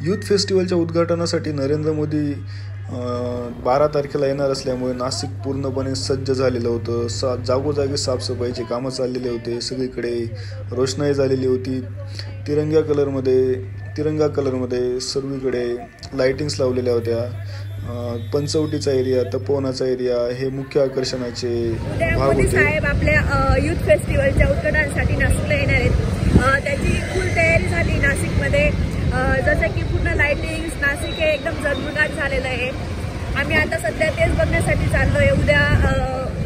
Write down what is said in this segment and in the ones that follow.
Youth फेस्टिवलच्या उद्घाटनासाठी नरेंद्र मोदी 12 तारखेला येणार असल्यामुळे नाशिक पूर्णपणे सज्ज झालेलं होतं. जागोजागी साफसफाईचे कामं चाललेले होते. सगळीकडे रोषणाई झालेली होती. तिरंगा कलरमध्ये सर्वीकडे लाईटिंग्स लावलेल्या होत्या. पंचवटीचा एरिया, तपोवनाचा एरिया हे मुख्य आकर्षणाचे भाग होते. साहेब आपल्या यूथ फेस्टिवलच्या उद्घाटनासाठी नाशिकला येणार आहेत. त्याची फुल तयारी झाली नाशिकमध्ये. जसं की पूर्ण लाइटिंग्स नाशिक हे एकदम झगमगाट झालेलं आहे. आम्ही आता सध्या तेच बघण्यासाठी चाललोय. उद्या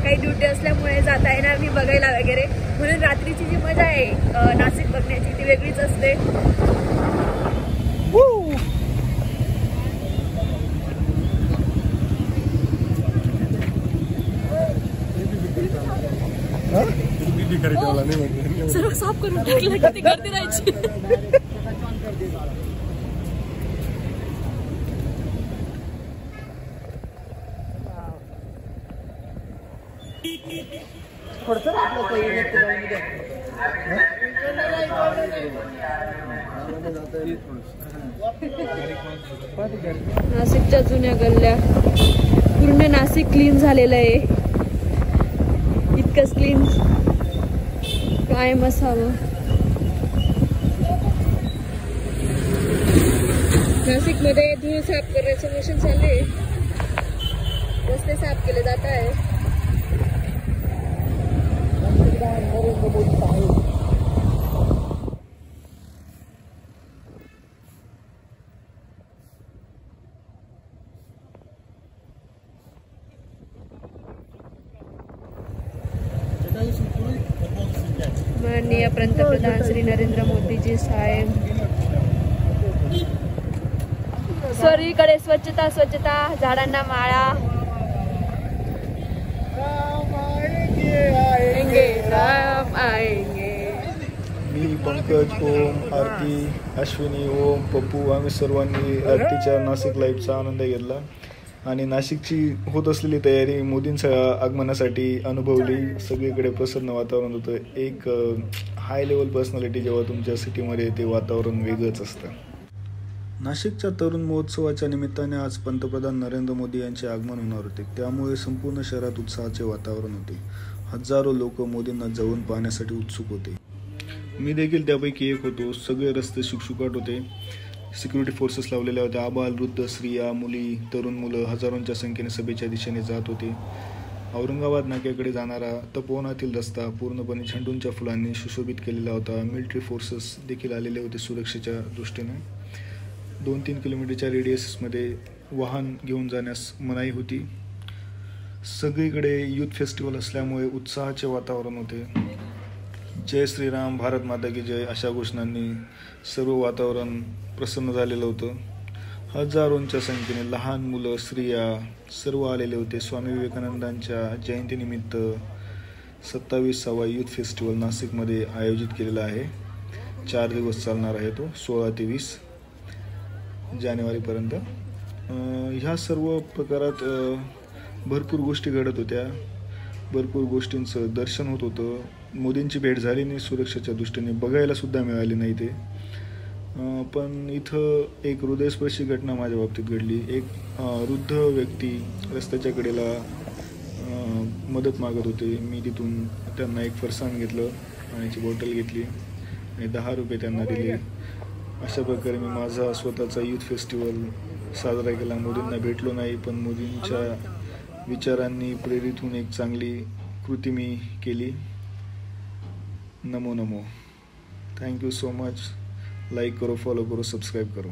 काही ड्युटी असल्यामुळे जाता येणार नाही बघायला वगैरे, म्हणून रात्रीची जी मजा आहे नाशिक बघण्याची ती वेगळीच असते. सर्व साफ करून टाकलं की ती गर्दी राहायची. नाशिकच्या जुन्या गल्ल्या, पूर्ण नाशिक क्लीन झालेलं आहे. इतकंच क्लीन कायम असावं. नाशिकमध्ये धूळ साफ करण्याचं मिशन चालू आहे. रस्ते साफ केले जात आहे. माननीय पंतप्रधान श्री नरेंद्र मोदीजी साहेब. सर्वीकडे स्वच्छता स्वच्छता, झाडांना माळा. राम आएंगे. मी पंकज, ओम, आरती, अश्विनी, ओम, पप्पू आम्ही सर्वांनी आरतीच्या नाशिक लाईव्हचा आनंद घेतला आणि नाशिकची होत असलेली तयारी मोदींच्या आगमनासाठी अनुभवली. सगळीकडे प्रसन्न वातावरण होतं. एक हाय लेवल पर्सनॅलिटी जेव्हा तुमच्या सिटीमध्ये येते, वातावरण वेगळंच असतं. नाशिकच्या तरुण महोत्सवाच्या निमित्ताने आज पंतप्रधान नरेंद्र मोदी यांचे आगमन होणार होते. त्यामुळे संपूर्ण शहरात उत्साहाचे वातावरण होते. हजारो लोक मोदींना जवळून पाहण्यासाठी उत्सुक होते. मी देखील त्यापैकी एक होतो. सगळे रस्ते शुकशुकाट होते. सिक्युरिटी फोर्सेस लावलेल्या होत्या. आबाल, वृद्ध, स्त्रिया, मुली, तरुण मुलं हजारोंच्या संख्येने सभेच्या दिशेने जात होते. औरंगाबाद नाक्याकडे जाणारा तपोवनातील रस्ता पूर्णपणे झेंडूंच्या फुलांनी सुशोभित केलेला होता. मिलिटरी फोर्सेस देखील आलेले होते सुरक्षेच्या दृष्टीने. 2-3 किलोमीटरच्या रेडियसमध्ये वाहन घेऊन जाण्यास मनाई होती. सगळीकडे यूथ फेस्टिवल असल्यामुळे उत्साहाचे वातावरण होते. जय श्रीराम, भारत माता की जय अशा घोषणांनी सर्व वातावरण प्रसन्न झालेलं होतं. हजारोंच्या संख्येने लहान मुलं, स्त्रिया सर्व आलेले होते. स्वामी विवेकानंदांच्या जयंतीनिमित्त 27वा यूथ फेस्टिवल नाशिकमध्ये आयोजित केलेला आहे. 4 दिवस चालणार आहे तो, 16 ते 20 जानेवारीपर्यंत. ह्या सर्व प्रकारात भरपूर गोष्टी घडत होत्या. भरपूर गोष्टींचं दर्शन होत होतं. मोदींची भेट झाली नाही, सुरक्षेच्या दृष्टीने बघायला सुद्धा मिळाली नाही ते. पण इथं एक हृदयस्पर्शी घटना माझ्या बाबतीत घडली. एक वृद्ध व्यक्ती रस्त्याच्या कडेला मदत मागत होते. मी तिथून त्यांना एक फरसाण घेतलं, पाण्याची बॉटल घेतली आणि 10 रुपये त्यांना दिले. अशा प्रकारे मी माझा स्वतःचा यूथ फेस्टिवल साजरा केला. मोदींना भेटलो नाही, पण मोदींच्या विचारांनी प्रेरित होऊन एक चांगली कृती मी केली. Namo Namo. Thank you so much. Like करो, फॉलो करो, सबस्क्राईब करो.